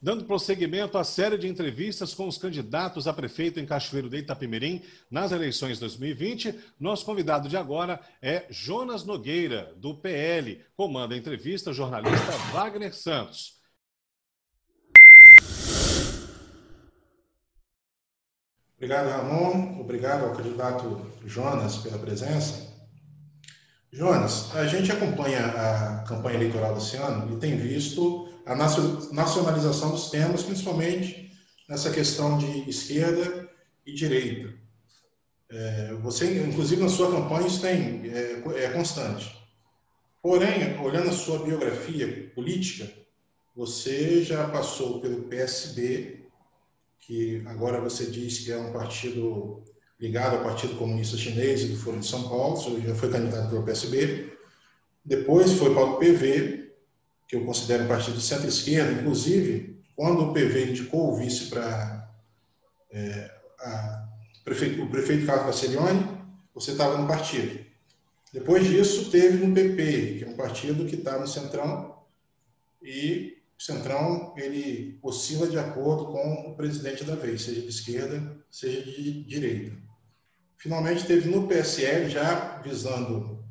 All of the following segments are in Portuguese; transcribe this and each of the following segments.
Dando prosseguimento à série de entrevistas com os candidatos a prefeito em Cachoeiro de Itapemirim nas eleições 2020, nosso convidado de agora é Jonas Nogueira, do PL. Comanda a entrevista o jornalista Wagner Santos. Obrigado, Ramon. Obrigado ao candidato Jonas pela presença. Jonas, a gente acompanha a campanha eleitoral desse ano e tem visto a nacionalização dos temas, principalmente nessa questão de esquerda e direita. Você, inclusive, na sua campanha, isso é constante. Porém, olhando a sua biografia política, você já passou pelo PSB, que agora você diz que é um partido ligado ao Partido Comunista Chinês e do Foro de São Paulo, você já foi candidato pelo PSB. Depois foi para o PV, que eu considero um partido de centro-esquerda. Inclusive, quando o PV indicou o vice para o prefeito Carlos Castiglione, você estava no partido. Depois disso, teve no PP, que é um partido que está no Centrão, e o Centrão ele oscila de acordo com o presidente da vez, seja de esquerda, seja de direita. Finalmente, teve no PSL, já visando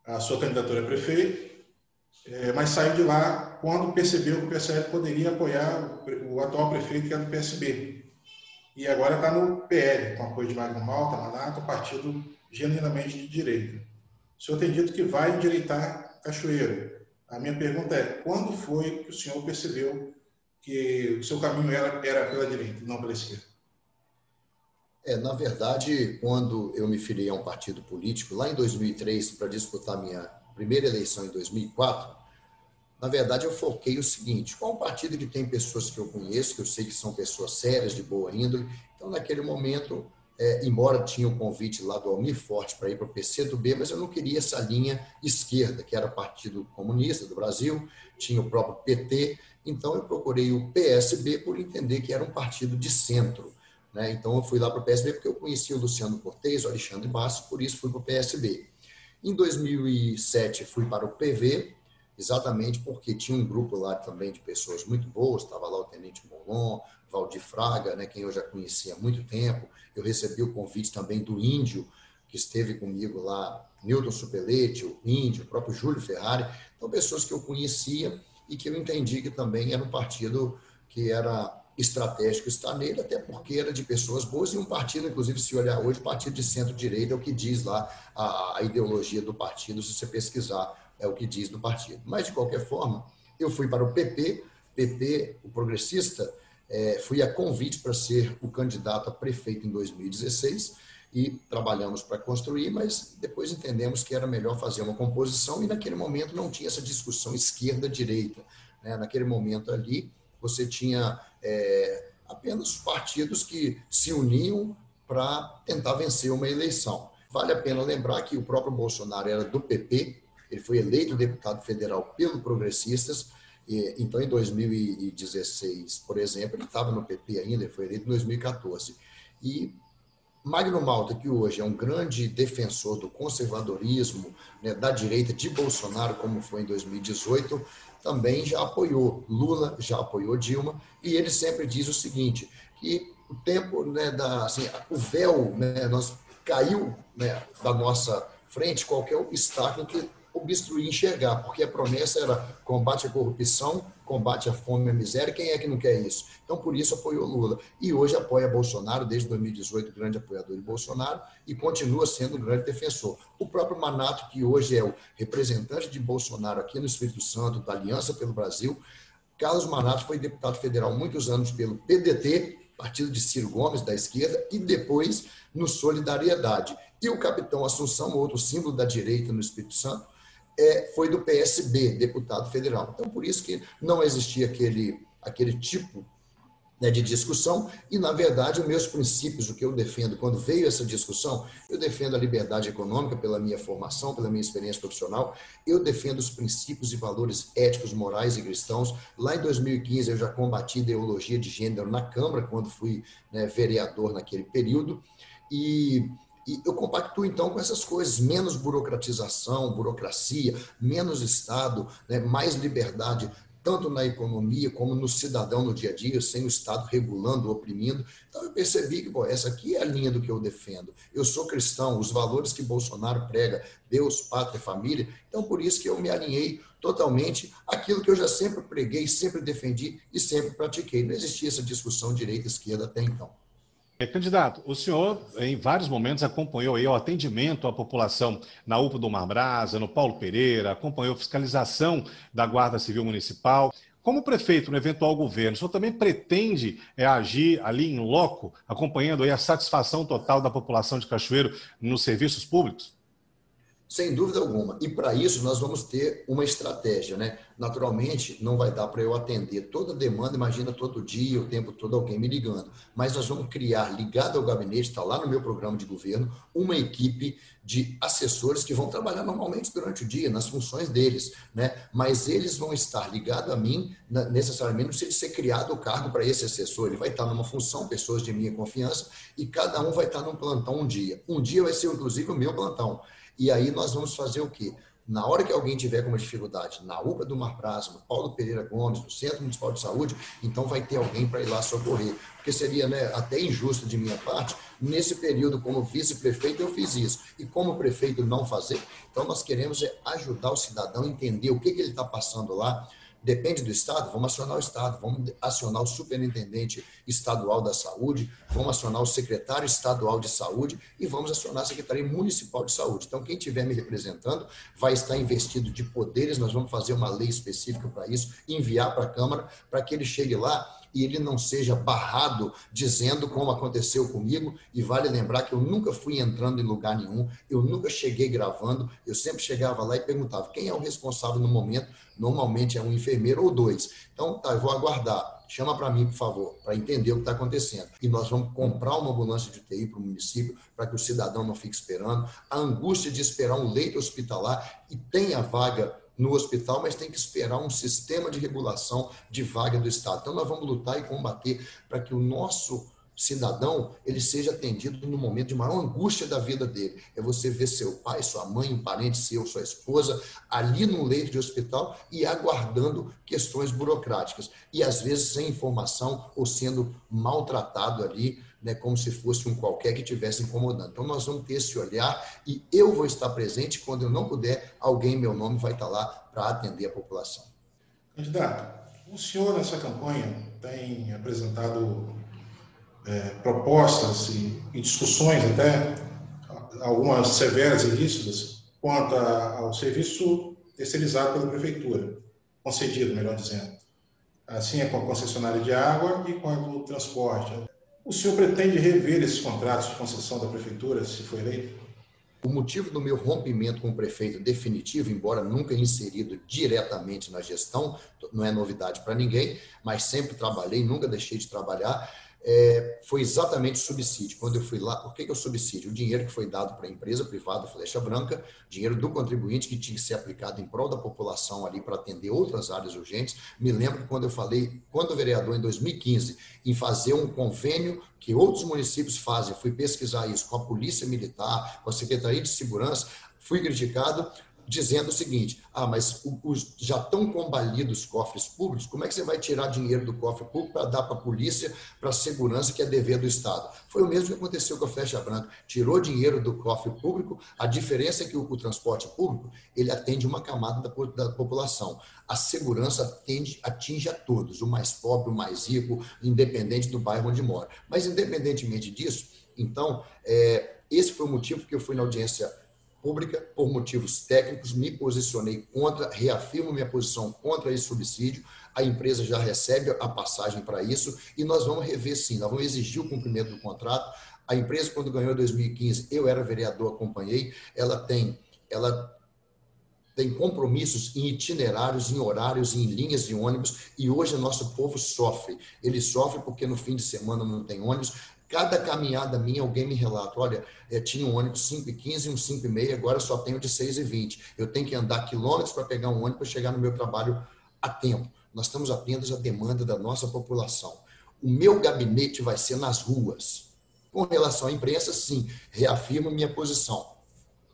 a sua candidatura a prefeito, mas saiu de lá quando percebeu que o PSL poderia apoiar o atual prefeito, que é do PSB. E agora está no PL, com apoio de Magno Malta, Manato, partido genuinamente de direita. O senhor tem dito que vai endireitar Cachoeiro. A minha pergunta é, quando foi que o senhor percebeu que o seu caminho era pela direita e não pela esquerda? Na verdade, quando eu me filiei a um partido político, lá em 2003, para disputar minha primeira eleição em 2004, na verdade eu foquei o seguinte: qual um partido que tem pessoas que eu conheço, que eu sei que são pessoas sérias, de boa índole. Então, naquele momento, embora tinha um convite lá do Almir Forte para ir para o PCdoB, mas eu não queria essa linha esquerda, que era o Partido Comunista do Brasil, tinha o próprio PT, então eu procurei o PSB por entender que era um partido de centro. Então, eu fui lá para o PSB porque eu conhecia o Luciano Cortez, o Alexandre Bastos, por isso fui para o PSB. Em 2007, fui para o PV, exatamente porque tinha um grupo lá também de pessoas muito boas, estava lá o Tenente Molon, Valdir Fraga, quem eu já conhecia há muito tempo. Eu recebi o convite também do Índio, que esteve comigo lá, Newton Supelete, o Índio, o próprio Júlio Ferrari. Então, pessoas que eu conhecia e que eu entendi que também era um partido que era estratégico estar nele, até porque era de pessoas boas, e um partido, inclusive, se olhar hoje, partido de centro-direita, é o que diz lá a ideologia do partido, se você pesquisar, é o que diz do partido. Mas, de qualquer forma, eu fui para o PP, o progressista, fui a convite para ser o candidato a prefeito em 2016, e trabalhamos para construir, mas depois entendemos que era melhor fazer uma composição, e naquele momento não tinha essa discussão esquerda-direita. Naquele momento ali, você tinha apenas partidos que se uniam para tentar vencer uma eleição. Vale a pena lembrar que o próprio Bolsonaro era do PP, ele foi eleito deputado federal pelo Progressistas, então em 2016, por exemplo, ele estava no PP ainda, ele foi eleito em 2014. E Magno Malta, que hoje é um grande defensor do conservadorismo, da direita de Bolsonaro, como foi em 2018, também já apoiou Lula, já apoiou Dilma, e ele sempre diz o seguinte, que o tempo, o véu caiu da nossa frente qualquer obstáculo que obstruir enxergar, porque a promessa era combate à corrupção, combate à fome e à miséria. Quem é que não quer isso? Então, por isso, apoiou Lula. E hoje apoia Bolsonaro, desde 2018, grande apoiador de Bolsonaro, e continua sendo um grande defensor. O próprio Manato, que hoje é o representante de Bolsonaro aqui no Espírito Santo, da Aliança pelo Brasil, Carlos Manato foi deputado federal muitos anos pelo PDT, partido de Ciro Gomes, da esquerda, e depois no Solidariedade. E o capitão Assunção, outro símbolo da direita no Espírito Santo, foi do PSB, deputado federal. Então, por isso que não existia aquele tipo de discussão, e, na verdade, os meus princípios, o que eu defendo, quando veio essa discussão, eu defendo a liberdade econômica pela minha formação, pela minha experiência profissional, eu defendo os princípios e valores éticos, morais e cristãos. Lá em 2015, eu já combati ideologia de gênero na Câmara, quando fui vereador naquele período, e eu compactuo, então, com essas coisas: menos burocratização, burocracia, menos Estado, mais liberdade tanto na economia como no cidadão no dia a dia, sem o Estado regulando, oprimindo. Então eu percebi que, pô, essa aqui é a linha do que eu defendo. Eu sou cristão, os valores que Bolsonaro prega, Deus, pátria, família, então por isso que eu me alinhei totalmente àquilo que eu já sempre preguei, sempre defendi e sempre pratiquei. Não existia essa discussão direita-esquerda até então. Candidato, o senhor, em vários momentos, acompanhou aí o atendimento à população na UPA do Mar Brasa, no Paulo Pereira, acompanhou a fiscalização da Guarda Civil Municipal. Como prefeito no eventual governo, o senhor também pretende agir ali em loco, acompanhando aí a satisfação total da população de Cachoeiro nos serviços públicos? Sem dúvida alguma. E para isso nós vamos ter uma estratégia, né? Naturalmente, não vai dar para eu atender toda a demanda, imagina todo dia, o tempo todo alguém me ligando. Mas nós vamos criar, ligado ao gabinete, está lá no meu programa de governo, uma equipe de assessores que vão trabalhar normalmente durante o dia, nas funções deles, né? Mas eles vão estar ligados a mim, necessariamente, não precisa ser criado o cargo para esse assessor, ele vai estar numa função, pessoas de minha confiança, e cada um vai estar num plantão um dia. Um dia vai ser, inclusive, o meu plantão. E aí nós vamos fazer o quê? Na hora que alguém tiver com uma dificuldade, na UPA do Mar Brasa, no Paulo Pereira Gomes, no Centro Municipal de Saúde, então vai ter alguém para ir lá socorrer. Porque seria, né, até injusto de minha parte, nesse período como vice-prefeito eu fiz isso. E como prefeito não fazer, então nós queremos ajudar o cidadão a entender o que ele está passando lá. Depende do Estado, vamos acionar o Estado, vamos acionar o superintendente estadual da saúde, vamos acionar o secretário estadual de saúde e vamos acionar a Secretaria Municipal de Saúde. Então, quem estiver me representando vai estar investido de poderes, nós vamos fazer uma lei específica para isso, enviar para a Câmara, para que ele chegue lá e ele não seja barrado dizendo como aconteceu comigo. E vale lembrar que eu nunca fui entrando em lugar nenhum, eu nunca cheguei gravando, eu sempre chegava lá e perguntava quem é o responsável no momento, normalmente é um enfermeiro ou dois. Então, tá, eu vou aguardar, chama para mim, por favor, para entender o que está acontecendo. E nós vamos comprar uma ambulância de UTI para o município, para que o cidadão não fique esperando. A angústia de esperar um leito hospitalar e tenha vaga no hospital, mas tem que esperar um sistema de regulação de vaga do Estado. Então, nós vamos lutar e combater para que o nosso cidadão ele seja atendido no momento de maior angústia da vida dele. É você ver seu pai, sua mãe, um parente seu, sua esposa, ali no leito de hospital e aguardando questões burocráticas. E, às vezes, sem informação ou sendo maltratado ali, né, como se fosse um qualquer que estivesse incomodando. Então, nós vamos ter esse olhar e eu vou estar presente. Quando eu não puder, alguém em meu nome vai estar lá para atender a população. Candidato, o senhor, nessa campanha, tem apresentado propostas e discussões até, algumas severas e rígidas, quanto ao serviço terceirizado pela Prefeitura, concedido, melhor dizendo. Assim é com a concessionária de água e com a do transporte. O senhor pretende rever esses contratos de concessão da Prefeitura, se for eleito? O motivo do meu rompimento com o prefeito definitivo, embora nunca inserido diretamente na gestão, não é novidade para ninguém, mas sempre trabalhei, nunca deixei de trabalhar, foi exatamente o subsídio. Quando eu fui lá, o que é o subsídio? O dinheiro que foi dado para a empresa privada Flecha Branca, dinheiro do contribuinte que tinha que ser aplicado em prol da população ali para atender outras áreas urgentes. Me lembro que quando eu falei, quando vereador em 2015, em fazer um convênio que outros municípios fazem, eu fui pesquisar isso com a Polícia Militar, com a Secretaria de Segurança, fui criticado, dizendo o seguinte, mas já estão combalidos os cofres públicos, como é que você vai tirar dinheiro do cofre público para dar para a polícia, para a segurança, que é dever do Estado? Foi o mesmo que aconteceu com a Flecha Branca, tirou dinheiro do cofre público, a diferença é que o transporte público, ele atende uma camada da população, a segurança atinge a todos, o mais pobre, o mais rico, independente do bairro onde mora. Mas independentemente disso, então, esse foi o motivo que eu fui na audiência pública, por motivos técnicos, me posicionei contra, reafirmo minha posição contra esse subsídio, a empresa já recebe a passagem para isso e nós vamos rever sim, nós vamos exigir o cumprimento do contrato. A empresa, quando ganhou em 2015, eu era vereador, acompanhei, ela tem compromissos em itinerários, em horários, em linhas de ônibus, e hoje o nosso povo sofre. Ele sofre porque no fim de semana não tem ônibus. Cada caminhada minha, alguém me relata, olha, tinha um ônibus 5h15 e um 5h30, agora só tenho de 6h20. Eu tenho que andar quilômetros para pegar um ônibus para chegar no meu trabalho a tempo. Nós estamos apenas a demanda da nossa população. O meu gabinete vai ser nas ruas. Com relação à imprensa, sim, reafirmo minha posição.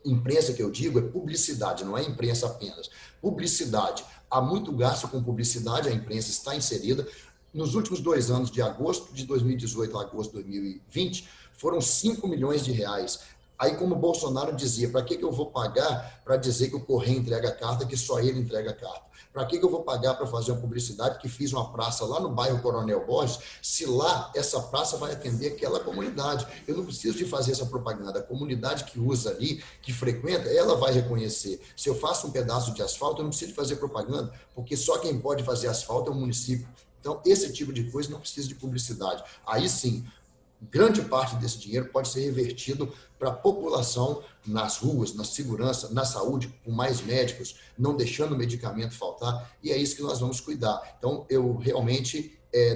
imprensa que eu digo é publicidade, não é imprensa apenas. Publicidade. Há muito gasto com publicidade, a imprensa está inserida. Nos últimos 2 anos, de agosto de 2018 a agosto de 2020, foram 5 milhões de reais. Aí, como o Bolsonaro dizia, para que eu vou pagar para dizer que o Correio entrega a carta, que só ele entrega a carta? Para que eu vou pagar para fazer uma publicidade que fiz uma praça lá no bairro Coronel Borges, se lá essa praça vai atender aquela comunidade? Eu não preciso de fazer essa propaganda. A comunidade que usa ali, que frequenta, ela vai reconhecer. Se eu faço um pedaço de asfalto, eu não preciso de fazer propaganda, porque só quem pode fazer asfalto é o município. Então, esse tipo de coisa não precisa de publicidade. Aí sim, grande parte desse dinheiro pode ser revertido para a população nas ruas, na segurança, na saúde, com mais médicos, não deixando o medicamento faltar, e é isso que nós vamos cuidar. Então,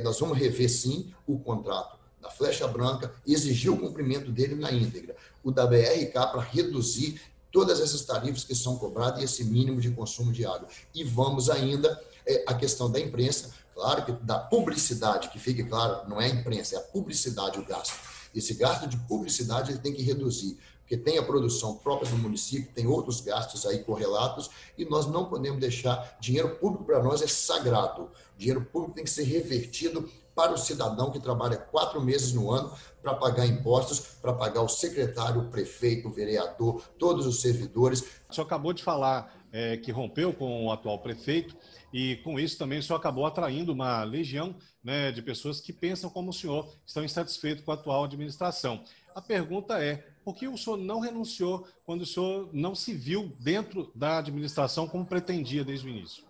nós vamos rever, sim, o contrato da Flecha Branca, exigir o cumprimento dele na íntegra, o da BRK para reduzir todas essas tarifas que são cobradas e esse mínimo de consumo de água. E vamos ainda, a questão da imprensa, claro que da publicidade, que fique claro, não é a imprensa, é a publicidade o gasto. Esse gasto de publicidade ele tem que reduzir, porque tem a produção própria do município, tem outros gastos aí correlatos, e nós não podemos deixar, dinheiro público para nós é sagrado, dinheiro público tem que ser revertido para o cidadão que trabalha 4 meses no ano para pagar impostos, para pagar o secretário, o prefeito, o vereador, todos os servidores. O senhor acabou de falar que rompeu com o atual prefeito e com isso também o senhor acabou atraindo uma legião, né, de pessoas que pensam como o senhor, estão insatisfeitos com a atual administração. A pergunta é, por que o senhor não renunciou quando o senhor não se viu dentro da administração como pretendia desde o início?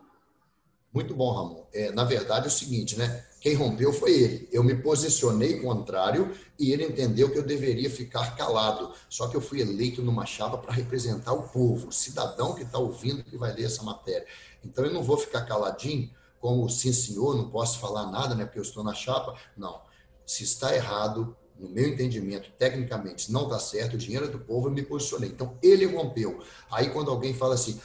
Muito bom, Ramon. Na verdade é o seguinte, né? Quem rompeu foi ele. Eu me posicionei contrário e ele entendeu que eu deveria ficar calado. Só que eu fui eleito numa chapa para representar o povo, o cidadão que está ouvindo que vai ler essa matéria. Então eu não vou ficar caladinho, como sim senhor, não posso falar nada, né? Porque eu estou na chapa. Não. Se está errado, no meu entendimento, tecnicamente, se não está certo, o dinheiro é do povo, eu me posicionei. Então ele rompeu. Aí quando alguém fala assim,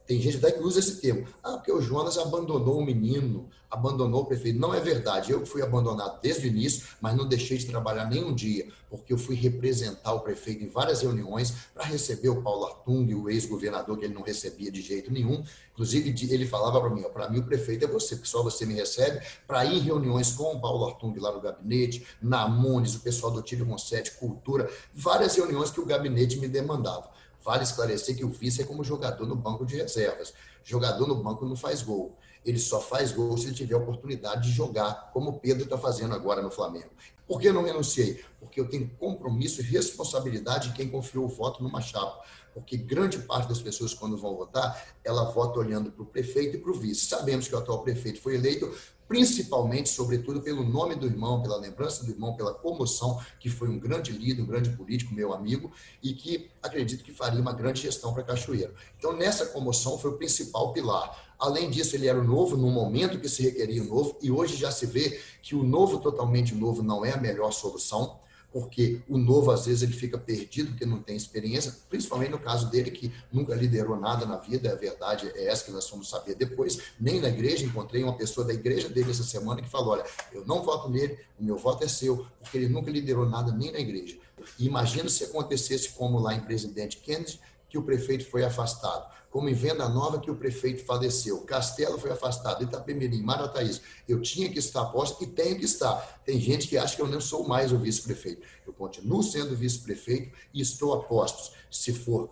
tem gente até que usa esse termo. Porque o Jonas abandonou o menino, abandonou o prefeito. Não é verdade. Eu fui abandonado desde o início, mas não deixei de trabalhar nenhum dia, porque eu fui representar o prefeito em várias reuniões para receber o Paulo Artung, o ex-governador, que ele não recebia de jeito nenhum. Inclusive, ele falava para mim, o prefeito é você, porque só você me recebe, para ir em reuniões com o Paulo Artung lá no gabinete, na Munes, o pessoal do Tílio Gonçalves, Cultura, várias reuniões que o gabinete me demandava. Vale esclarecer que o vice é como jogador no banco de reservas. Jogador no banco não faz gol. Ele só faz gol se ele tiver a oportunidade de jogar, como o Pedro está fazendo agora no Flamengo. Por que eu não renunciei? Porque eu tenho compromisso e responsabilidade de quem confiou o voto numa chapa. Porque grande parte das pessoas, quando vão votar, ela vota olhando para o prefeito e para o vice. Sabemos que o atual prefeito foi eleito principalmente, sobretudo, pelo nome do irmão, pela lembrança do irmão, pela comoção, que foi um grande líder, um grande político, meu amigo, e que acredito que faria uma grande gestão para Cachoeiro. Então, nessa comoção foi o principal pilar. Além disso, ele era o novo, no momento que se requeria o novo, e hoje já se vê que o novo, totalmente novo, não é a melhor solução, porque o novo, às vezes, ele fica perdido, porque não tem experiência, principalmente no caso dele, que nunca liderou nada na vida, a verdade é essa que nós fomos saber depois, nem na igreja, encontrei uma pessoa da igreja dele essa semana que falou, olha, eu não voto nele, o meu voto é seu, porque ele nunca liderou nada nem na igreja. E imagina se acontecesse como lá em Presidente Kennedy, que o prefeito foi afastado, como em Venda Nova, que o prefeito faleceu, Castelo foi afastado, Itapemirim, Marataízes. Eu tinha que estar a posto e tenho que estar. Tem gente que acha que eu não sou mais o vice-prefeito. Eu continuo sendo vice-prefeito e estou a postos. Se for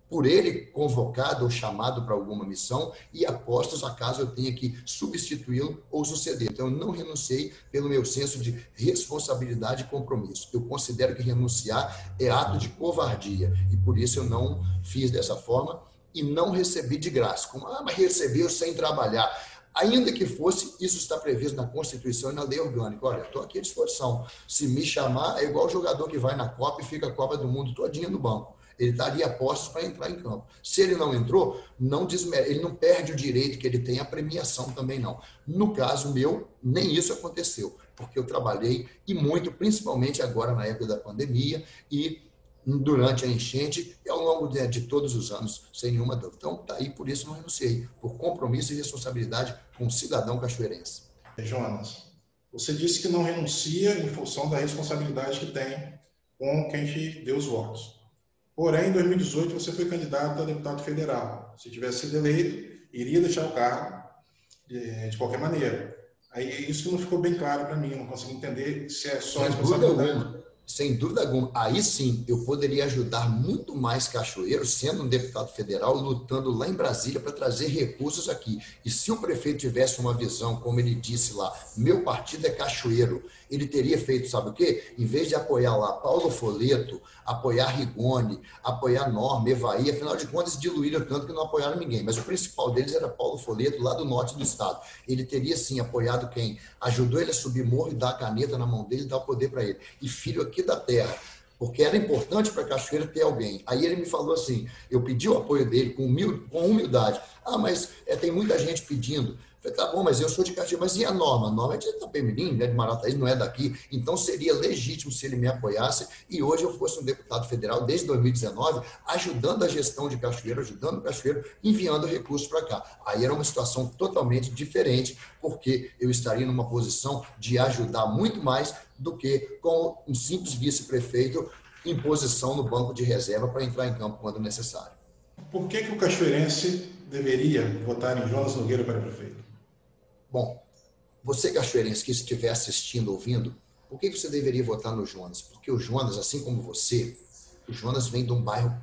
por ele convocado ou chamado para alguma missão, e a postos acaso eu tenha que substituí-lo ou suceder. Então, eu não renunciei pelo meu senso de responsabilidade e compromisso. Eu considero que renunciar é ato de covardia, e por isso eu não fiz dessa forma e não recebi de graça. Como, mas recebeu sem trabalhar. Ainda que fosse, isso está previsto na Constituição e na lei orgânica. Olha, estou aqui à disposição. Se me chamar, é igual o jogador que vai na Copa e fica a Copa do Mundo todinha no banco. Ele estaria a postos para entrar em campo. Se ele não entrou, ele não perde o direito que ele tem à premiação também não. No caso meu, nem isso aconteceu, porque eu trabalhei e muito, principalmente agora na época da pandemia e durante a enchente e ao longo de todos os anos, sem nenhuma dúvida. Então, daí por isso não renunciei, por compromisso e responsabilidade com o cidadão cachoeirense. Jonas, você disse que não renuncia em função da responsabilidade que tem com quem te deu os votos. Porém, em 2018, você foi candidato a deputado federal. Se tivesse sido eleito, iria deixar o cargo de qualquer maneira. Aí isso não ficou bem claro para mim, eu não consigo entender se é só responsabilidade. Sem dúvida alguma. Aí sim, eu poderia ajudar muito mais Cachoeiro, sendo um deputado federal, lutando lá em Brasília para trazer recursos aqui. E se o prefeito tivesse uma visão, como ele disse lá, meu partido é Cachoeiro, ele teria feito, sabe o quê? Em vez de apoiar lá Paulo Foleto, apoiar Rigoni, apoiar Norma, Evaí, afinal de contas, diluíram tanto que não apoiaram ninguém. Mas o principal deles era Paulo Foleto, lá do norte do estado. Ele teria, sim, apoiado quem ajudou ele a subir morro e dar a caneta na mão dele e dar o poder para ele. E filho aqui da terra, porque era importante para Cachoeira ter alguém. Aí ele me falou assim, eu pedi o apoio dele com humildade. Ah, mas tem muita gente pedindo. Eu falei, tá bom, mas eu sou de Caxias, mas e a Norma? A Norma é de Itapemirim, é de Marataízes, não é daqui. Então seria legítimo se ele me apoiasse e hoje eu fosse um deputado federal desde 2019, ajudando a gestão de Cachoeiro, ajudando o Cachoeiro, enviando recursos para cá. Aí era uma situação totalmente diferente, porque eu estaria numa posição de ajudar muito mais do que com um simples vice-prefeito em posição no banco de reserva para entrar em campo quando necessário. Por que o cachoeirense deveria votar em Jonas Nogueira para prefeito? Bom, você cachoeirense que estiver assistindo, ouvindo, por que você deveria votar no Jonas? Porque o Jonas, assim como você, o Jonas vem de um bairro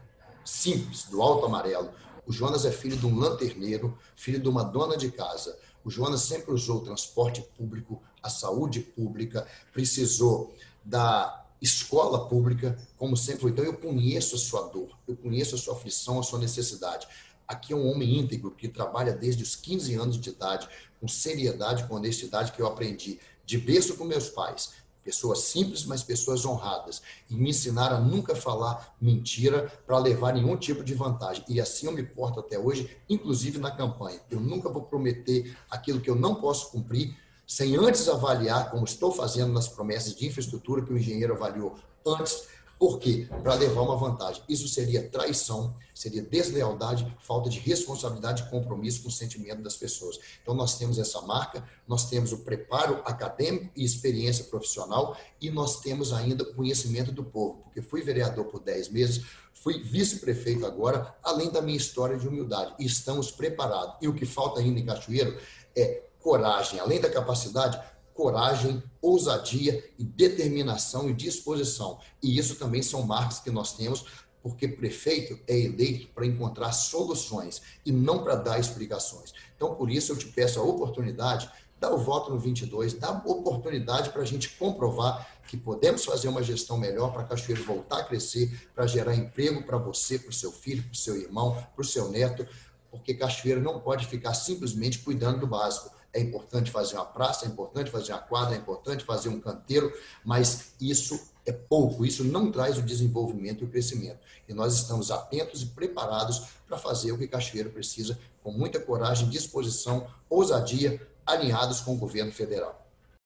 simples, do Alto Amarelo. O Jonas é filho de um lanterneiro, filho de uma dona de casa. O Jonas sempre usou o transporte público, a saúde pública, precisou da escola pública, como sempre foi. Então, eu conheço a sua dor, eu conheço a sua aflição, a sua necessidade. Aqui é um homem íntegro que trabalha desde os 15 anos de idade, com seriedade, com honestidade, que eu aprendi de berço com meus pais. Pessoas simples, mas pessoas honradas. E me ensinaram a nunca falar mentira para levar nenhum tipo de vantagem. E assim eu me porto até hoje, inclusive na campanha. Eu nunca vou prometer aquilo que eu não posso cumprir, sem antes avaliar, como estou fazendo nas promessas de infraestrutura que o engenheiro avaliou antes. Por quê? Para levar uma vantagem. Isso seria traição, seria deslealdade, falta de responsabilidade e compromisso com o sentimento das pessoas. Então, nós temos essa marca, nós temos o preparo acadêmico e experiência profissional e nós temos ainda o conhecimento do povo, porque fui vereador por 10 meses, fui vice-prefeito agora, além da minha história de humildade. E estamos preparados. E o que falta ainda em Cachoeiro é coragem, além da capacidade, coragem, ousadia e determinação e disposição. E isso também são marcas que nós temos, porque prefeito é eleito para encontrar soluções e não para dar explicações. Então, por isso, eu te peço a oportunidade, dá o voto no 22, dá a oportunidade para a gente comprovar que podemos fazer uma gestão melhor para Cachoeiro voltar a crescer, para gerar emprego para você, para o seu filho, para o seu irmão, para o seu neto, porque Cachoeiro não pode ficar simplesmente cuidando do básico. É importante fazer uma praça, é importante fazer uma quadra, é importante fazer um canteiro, mas isso é pouco, isso não traz o desenvolvimento e o crescimento. E nós estamos atentos e preparados para fazer o que Cachoeiro precisa, com muita coragem, disposição, ousadia, alinhados com o governo federal.